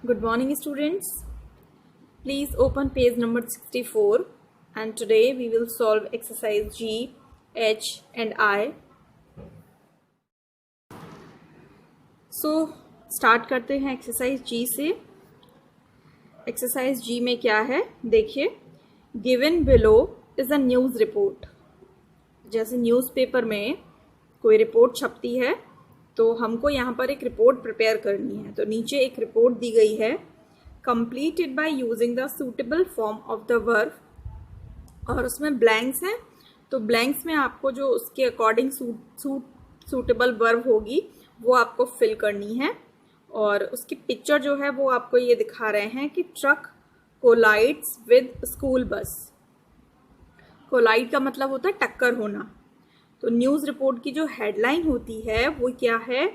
Good morning, students. Please open page number 64 and today we will solve exercise G, H and I. So start करते हैं exercise G से। Exercise G में क्या है देखिए, given below is a news report. जैसे newspaper में कोई रिपोर्ट छपती है तो हमको यहाँ पर एक रिपोर्ट प्रिपेयर करनी है। तो नीचे एक रिपोर्ट दी गई है, completed by using the suitable form of the verb, और उसमें ब्लैंक्स हैं। तो ब्लैंक्स में आपको जो उसके अकॉर्डिंग सूटेबल वर्ब होगी वो आपको फिल करनी है। और उसकी पिक्चर जो है वो आपको ये दिखा रहे हैं कि truck collides with school bus. Collide का मतलब होता है टक्कर होना। तो न्यूज़ रिपोर्ट की जो हेडलाइन होती है वो क्या है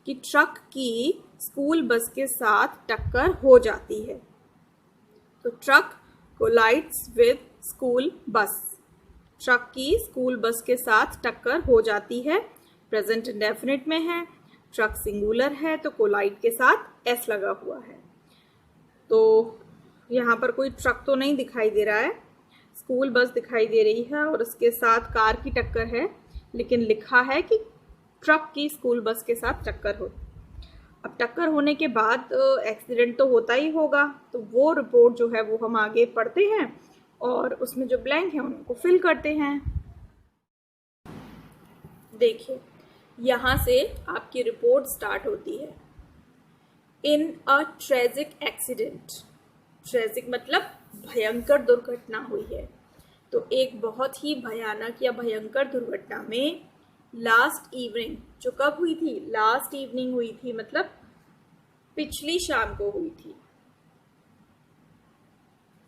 कि ट्रक की स्कूल बस के साथ टक्कर हो जाती है। तो truck collides with school bus, truck की स्कूल बस के साथ टक्कर हो जाती है। प्रेजेंट इंडेफिनिट में है, ट्रक सिंगुलर है तो कोलाइड के साथ एस लगा हुआ है। तो यहाँ पर कोई ट्रक तो नहीं दिखाई दे रहा है, स्कूल बस दिखाई दे रही है और उसके साथ कार की टक्कर है, लेकिन लिखा है कि ट्रक की स्कूल बस के साथ टक्कर हो। अब टक्कर होने के बाद एक्सीडेंट तो होता ही होगा, तो वो रिपोर्ट जो है वो हम आगे पढ़ते हैं और उसमें जो ब्लैंक है उनको फिल करते हैं। देखिए यहाँ से आपकी रिपोर्ट स्टार्ट होती है। इन अ ट्रेजिक एक्सीडेंट, ट्रेजिक मतलब भयंकर दुर्घटना हुई है। तो एक बहुत ही भयानक या भयंकर दुर्घटना में लास्ट इवनिंग, जो कब हुई थी, लास्ट इवनिंग हुई थी, मतलब पिछली शाम को हुई थी।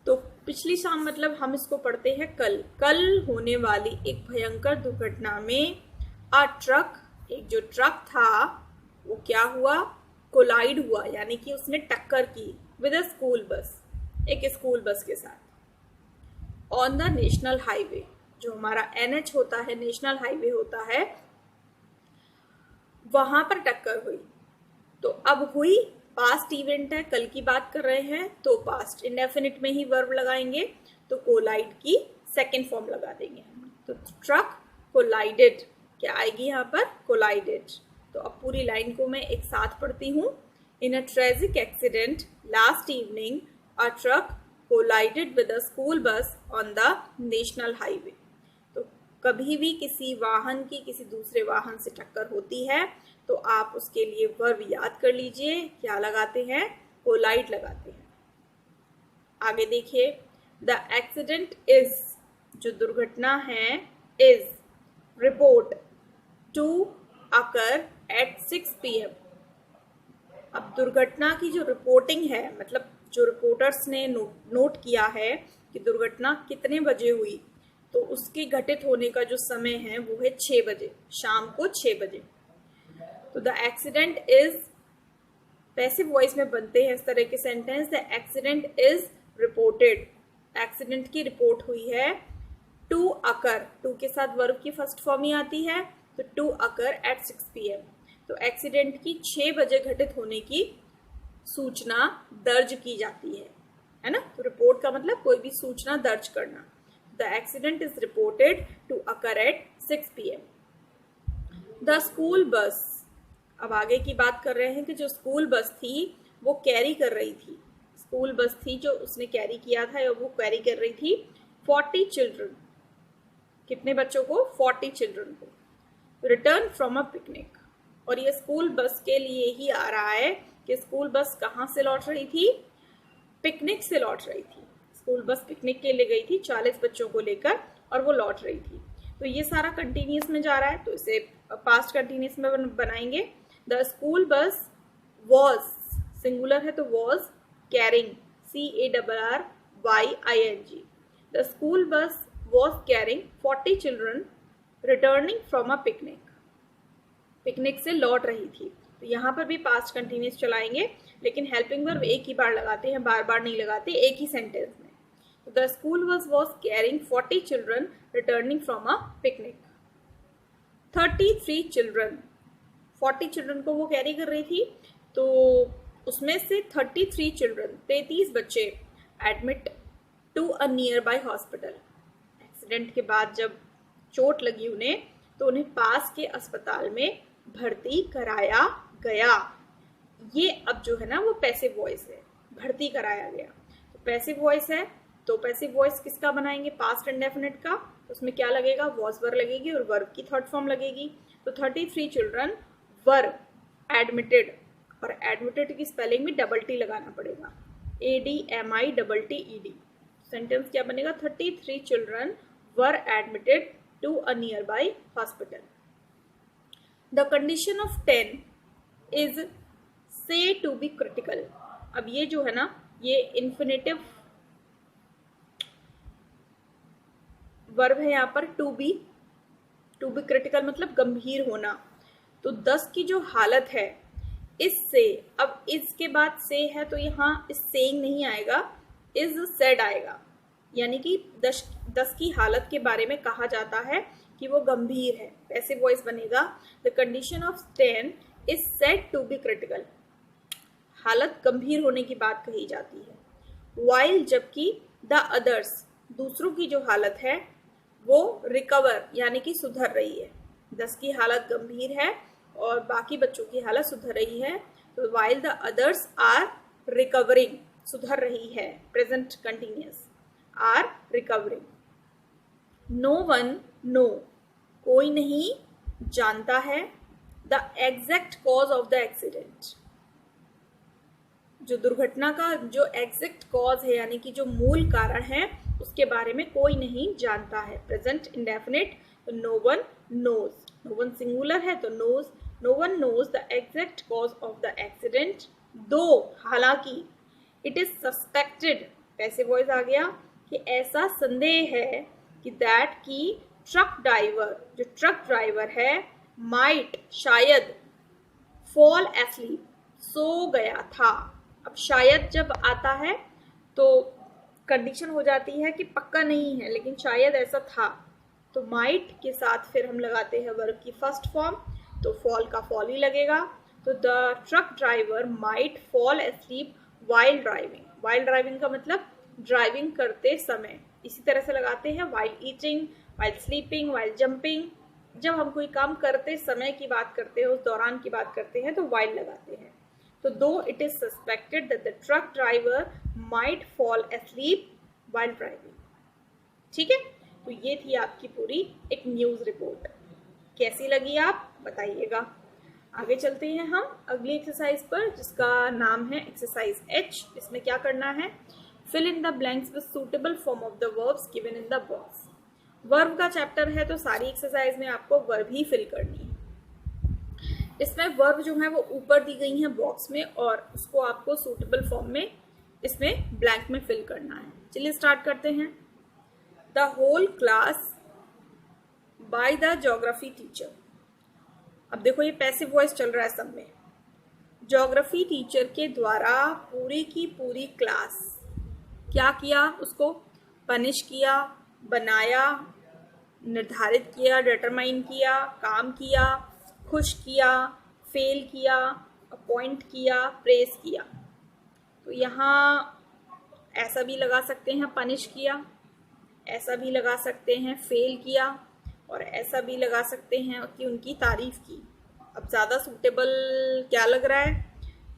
तो पिछली शाम मतलब हम इसको पढ़ते हैं कल होने वाली एक भयंकर दुर्घटना में अ ट्रक, एक जो ट्रक था वो क्या हुआ, कोलाइड हुआ, यानी कि उसने टक्कर की विद अ स्कूल बस, एक स्कूल बस के साथ ऑन द नेशनल हाईवे। जो हमारा NH होता है, नेशनल हाईवे होता है, वहां पर टक्कर हुई। तो अब हुई, पास्ट इवेंट है, कल की बात कर रहे हैं तो पास्ट इंडेफिनिट में ही वर्ब लगाएंगे। तो कोलाइड की सेकेंड फॉर्म लगा देंगे हम। तो ट्रक कोलाइडेड, क्या आएगी यहाँ पर, कोलाइडेड। तो अब पूरी लाइन को मैं एक साथ पढ़ती हूँ। In a tragic accident last evening a truck collided with a school bus on the national highway. तो कभी भी किसी वाहन की किसी दूसरे वाहन से टक्कर होती है तो आप उसके लिए वर्ब याद कर लीजिए, क्या लगाते हैं, कोलाइड लगाते हैं। आगे देखिए, द एक्सीडेंट इज, जो दुर्घटना है, is report to occur at 6 PM। अब दुर्घटना की जो रिपोर्टिंग है, मतलब जो रिपोर्टर्स ने नोट किया है कि दुर्घटना कितने बजे हुई, तो उसके घटित होने का जो समय है वो है 6 बजे, शाम को 6 बजे। तो the accident is, passive voice में बनते हैं इस तरह के sentence. The accident is reported, accident की रिपोर्ट हुई है टू अकर, टू के साथ वर्ब की फर्स्ट फॉर्म ही आती है, तो टू अकर एट 6 PM। तो एक्सीडेंट की 6 बजे घटित होने की सूचना दर्ज की जाती है ना। तो रिपोर्ट का मतलब कोई भी सूचना दर्ज करना। The accident is reported to occur at 6 PM। The school bus, अब आगे की बात कर रहे हैं कि जो स्कूल बस थी वो कैरी कर रही थी, स्कूल बस थी जो उसने कैरी किया था, या वो कैरी कर रही थी 40 चिल्ड्रन, कितने बच्चों को, 40 चिल्ड्रन को, रिटर्न फ्रॉम अ पिकनिक। और ये स्कूल बस के लिए ही आ रहा है कि स्कूल बस कहाँ से लौट रही थी, पिकनिक से लौट रही थी। स्कूल बस पिकनिक के लिए गई थी 40 बच्चों को लेकर और वो लौट रही थी। तो ये सारा कंटिन्यूस में जा रहा है, तो इसे पास्ट कंटिन्यूस में बनाएंगे। द स्कूल बस वॉज, सिंगुलर है तो was carrying, CARRYING। The school बस was carrying 40 children returning from a picnic, picnic से लौट रही थी। तो यहाँ पर भी पास्ट कंटिन्यूस चलाएंगे, लेकिन हेल्पिंग वर्ब एक ही बार लगाते हैं, बार बार नहीं लगाते, एक ही सेंटेंस में। The school was carrying 40 children returning from a picnic. 33 children, 40 children को वो कैरी कर रही थी, तो उसमें से 33 चिल्ड्रन 33 बच्चे admit to a nearby hospital. Accident के बाद जब चोट लगी उन्हें तो उन्हें पास के अस्पताल में भर्ती कराया गया। ये अब जो है ना वो पैसिव वॉइस है, भर्ती कराया गया। तो पैसिव वॉइस है तो पैसिव वॉइस किसका बनाएंगे, पास्ट इंडेफिनिट का। उसमें क्या लगेगा, वॉज वर्ब लगेगी और वर्ब की थर्ड फॉर्म लगेगी। तो 33 चिल्ड्रन वर एडमिटेड, और एडमिटेड की स्पेलिंग में डबल टी लगाना पड़ेगा, ADMITTED। सेंटेंस क्या बनेगा, 33 children were admitted to a nearby hospital. The condition of 10 is said to be critical. अब ये जो है ना ये इन्फिनेटिव वर्ब है यहाँ पर, टू बी क्रिटिकल मतलब गंभीर होना। तो 10 की जो हालत है इससे, अब इसके बाद से है तो यहाँ इस सेइंग नहीं आएगा, इज सेड आएगा। यानी कि 10 की हालत के बारे में कहा जाता है कि वो गंभीर है। पैसिव वॉइस बनेगा the condition of 10 is said to be critical. हालत गंभीर होने की बात कही जाती है। वाइल जबकि द अदर्स दूसरों की जो हालत है वो रिकवर यानी कि सुधर रही है। 10 की हालत गंभीर है और बाकी बच्चों की हालत सुधर रही है। तो while the others are recovering, सुधर रही है, present continuous, are recovering. No one knows, कोई नहीं जानता है, the exact cause of the accident, जो दुर्घटना का जो एग्जैक्ट कॉज है यानी कि जो मूल कारण है उसके बारे में कोई नहीं जानता है। प्रेजेंट इंडेफिनिट, तो no one knows, no one singular है तो knows, no one knows the exact cause of the accident, though हालांकि, it is suspected, passive voice आ गया, कि ऐसा संदेह है कि दैट की ट्रक ड्राइवर, जो ट्रक ड्राइवर है, माइट शायद, फॉल एस्लीप, सो गया था। अब शायद जब आता है तो कंडीशन हो जाती है कि पक्का नहीं है, लेकिन शायद ऐसा था, तो माइट के साथ फिर हम लगाते हैं वर्ब की फर्स्ट फॉर्म, तो फॉल का फॉल ही लगेगा। तो the truck driver might fall asleep while driving. While driving का मतलब ड्राइविंग करते समय। इसी तरह से लगाते हैं while eating, while sleeping, while jumping. जब हम कोई काम करते समय की बात करते हैं, उस दौरान की बात करते हैं, तो वाइल लगाते हैं। तो दो it is suspected that the truck driver might fall asleep while driving. ठीक है, तो ये थी आपकी पूरी एक न्यूज रिपोर्ट। कैसी लगी आप बताइएगा। आगे चलते हैं हम अगली एक्सरसाइज पर, जिसका नाम है एक्सरसाइज H। इसमें क्या करना है, fill in the blanks with suitable form of the verbs given in the box. Verb का चैप्टर है तो सारी एक्सरसाइज में आपको वर्ब ही फिल करनी है। इसमें वर्ब जो है वो ऊपर दी गई है बॉक्स में और उसको आपको सूटेबल फॉर्म में इसमें ब्लैंक में फिल करना है। चलिए स्टार्ट करते हैं। The whole class by the geography teacher. अब देखो ये पैसिव वॉइस चल रहा है सब में। ज्योग्राफी टीचर के द्वारा पूरी की पूरी क्लास क्या किया, उसको पनिश किया, बनाया, निर्धारित किया, डिटरमाइन किया, काम किया, खुश किया, फेल किया, अपॉइंट किया, प्रेज किया। तो यहाँ ऐसा भी लगा सकते हैं पनिश किया, ऐसा भी लगा सकते हैं फेल किया, और ऐसा भी लगा सकते हैं कि उनकी तारीफ की। अब ज़्यादा सूटेबल क्या लग रहा है,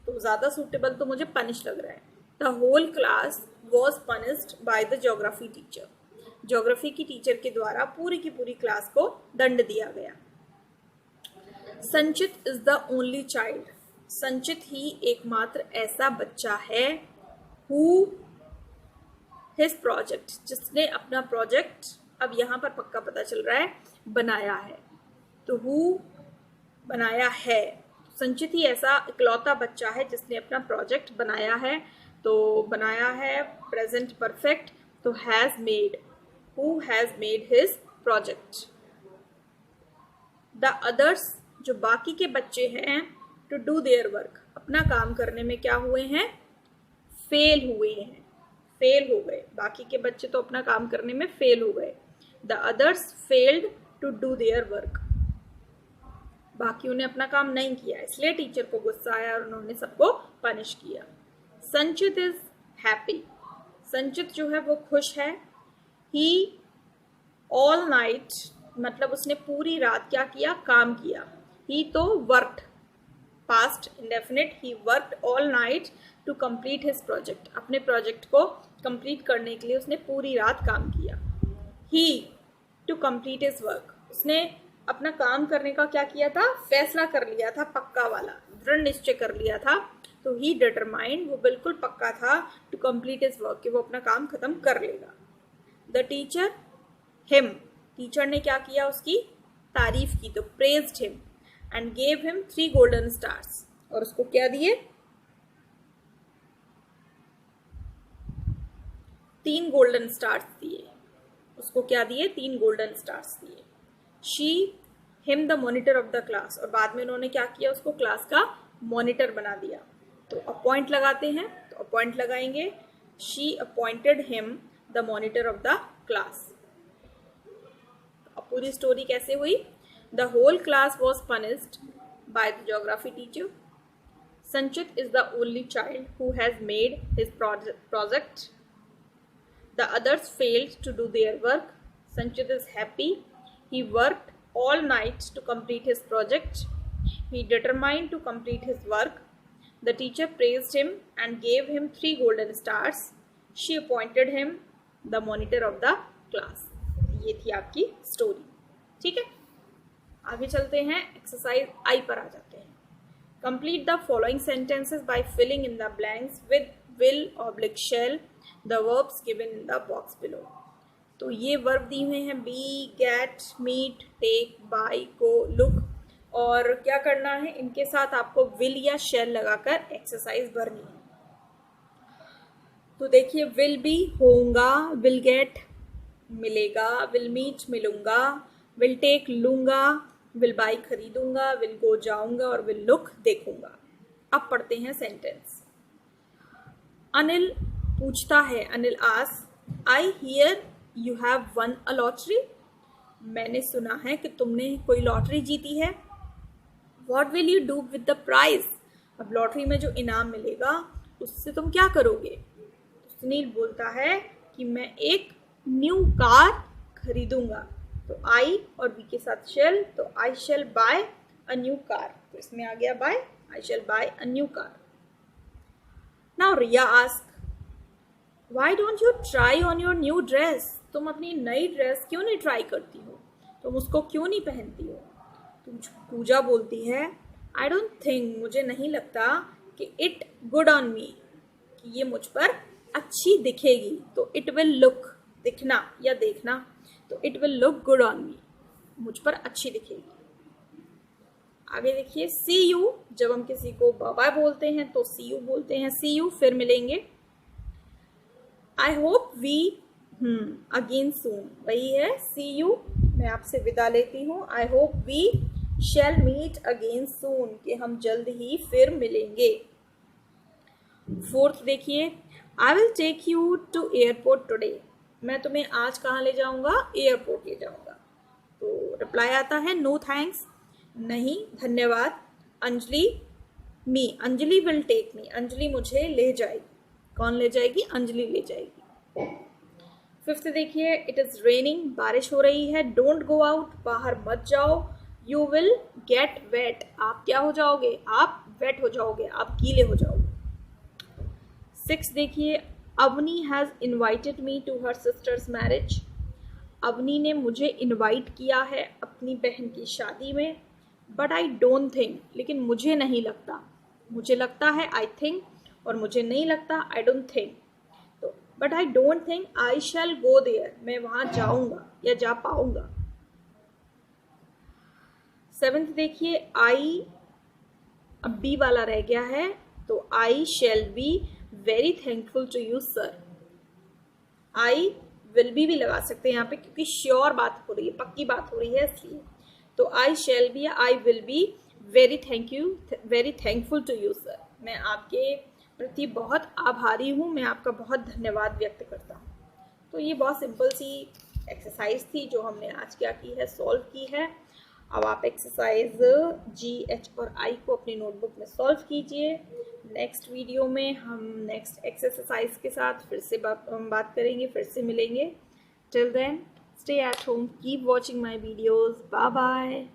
तो ज़्यादा सूटेबल तो मुझे पनिश लग रहा है। The whole class was punished by the geography teacher. Geography की टीचर के द्वारा पूरी की पूरी क्लास को दंड दिया गया। संचित इज द ओनली चाइल्ड। संचित ही एकमात्र ऐसा बच्चा है हु हिज प्रोजेक्ट, जिसने अपना प्रोजेक्ट, अब यहाँ पर पक्का पता चल रहा है, बनाया है। तो हु बनाया है, संचित ही ऐसा इकलौता बच्चा है जिसने अपना प्रोजेक्ट बनाया है। तो बनाया है प्रेजेंट परफेक्ट, तो has made, who has made his project. The others, जो बाकी के बच्चे हैं, टू डू देयर वर्क, अपना काम करने में क्या हुए हैं, फेल हुए हैं, फेल हो गए। बाकी के बच्चे तो अपना काम करने में फेल हो गए। The others failed to do their work. बाकियों ने अपना काम नहीं किया, इसलिए टीचर को गुस्सा आया और उन्होंने सबको पनिश किया। संचित इज हैप्पी, संचित जो है वो खुश है। ही ऑल नाइट मतलब उसने पूरी रात क्या किया, काम किया। ही तो worked, past indefinite, he worked all night to complete his project, अपने प्रोजेक्ट को कंप्लीट करने के लिए उसने पूरी रात काम किया। He to complete his work, उसने अपना काम करने का क्या किया था, फैसला कर लिया था, पक्का वाला दृढ़ निश्चय कर लिया था। तो ही डिटरमाइंड, वो बिल्कुल पक्का था, टू कंप्लीट हिज वर्क, कि वो अपना काम खत्म कर लेगा। द टीचर हिम, टीचर ने क्या किया, उसकी तारीफ की, तो praised him and gave him 3 golden stars, और उसको क्या दिए, 3 गोल्डन स्टार्स दिए। उसको क्या दिए, 3 गोल्डन स्टार्स दिए। She him the monitor of the class, और बाद में उन्होंने क्या किया, उसको क्लास का मॉनिटर बना दिया। तो अपॉइंट लगाते हैं, तो अपॉइंट लगाएंगे, she appointed him the monitor of the class. अब पूरी स्टोरी कैसे हुई, the whole class was punished by the geography teacher. Sanchit is the only child who has made his project. The others failed to do their work. Sanchit is happy. He worked all night to complete his project. He determined to complete his work. The teacher praised him and gave him 3 golden stars. She appointed him the monitor of the class. ये थी आपकी story. ठीक है, आगे चलते हैं, exercise I पर आ जाते हैं। Complete the following sentences by filling in the blanks with will/shall the verbs given in the box below। तो ये वर्ब दी हुए हैं be, get, meet, take, buy, go, look, और क्या करना है, इनके साथ आपको विल या शैल लगाकर एक्सरसाइज भरनी है। तो देखिए, विल बी होऊंगा, विल गेट मिलेगा, विल मीट मिलूंगा, विल टेक लूंगा, विल बाय खरीदूंगा, विल गो जाऊंगा, और विल लुक देखूंगा। अब पढ़ते हैं सेंटेंस। अनिल पूछता है, Anil ask, I hear you have won a lottery, मैंने सुना है कि तुमने कोई लॉटरी जीती है। What will you do with the prize, अब लॉटरी में जो इनाम मिलेगा उससे तुम क्या करोगे। सुनील बोलता है कि मैं एक न्यू कार खरीदूंगा। तो आई और बी के साथ शेल, तो I shall buy a new car, तो इसमें आ गया buy, I shall buy a new car. Now Riya ask, why don't you try on your new dress, तुम अपनी नई ड्रेस क्यों नहीं ट्राई करती हो, तुम उसको क्यों नहीं पहनती हो। तुम पूजा बोलती है, आई डोंट थिंक, मुझे नहीं लगता कि इट गुड ऑन मी, कि ये मुझ पर अच्छी दिखेगी। तो इट विल लुक, दिखना या देखना, तो it will look good on me, मुझ पर अच्छी दिखेगी। आगे देखिए, सी यू, जब हम किसी को बाय बाय बोलते हैं तो सी यू बोलते हैं, सी यू फिर मिलेंगे। I hope we again soon, वही है सी यू, मैं आपसे विदा लेती हूँ। I hope we shall meet again soon, कि हम जल्द ही फिर मिलेंगे। फोर्थ देखिए, I will take you to airport today, मैं तुम्हें आज कहाँ ले जाऊंगा, एयरपोर्ट ले जाऊंगा। तो रिप्लाई आता है, नो थैंक्स, नहीं धन्यवाद। Anjali me, Anjali will take me, Anjali मुझे ले जाएगी। कौन ले जाएगी, अंजलि ले जाएगी। फिफ्थ देखिए, इट इज रेनिंग, बारिश हो रही है। डोंट गो आउट, बाहर मत जाओ। यू विल गेट वेट, आप क्या हो जाओगे, आप वेट हो जाओगे, आप गीले हो जाओगे। सिक्स देखिए, Avni has invited me to her sisters marriage, Avni ने मुझे इनवाइट किया है अपनी बहन की शादी में। बट आई डोंट थिंक, लेकिन मुझे नहीं लगता, मुझे लगता है आई थिंक, और मुझे नहीं लगता आई डोंट थिंक। तो but I don't think I shall go there, मैं वहां जाऊंगा या जा पाऊंगा। सेवेंथ देखिए, आई अब बी वाला रह गया है, तो I shall be very thankful to you sir. I will be भी लगा सकते हैं यहाँ पे, क्योंकि श्योर बात हो रही है, पक्की बात हो रही है इसलिए। तो I shall be, I will be very thankful to you sir, मैं आपके प्रति बहुत आभारी हूँ, मैं आपका बहुत धन्यवाद व्यक्त करता हूँ। तो ये बहुत सिंपल सी एक्सरसाइज थी जो हमने आज क्या की है, सॉल्व की है। अब आप एक्सरसाइज जी, एच और आई को अपनी नोटबुक में सॉल्व कीजिए। नेक्स्ट वीडियो में हम नेक्स्ट एक्सरसाइज के साथ फिर से बात करेंगे, फिर से मिलेंगे। Till then stay at home, keep watching my videos, bye bye।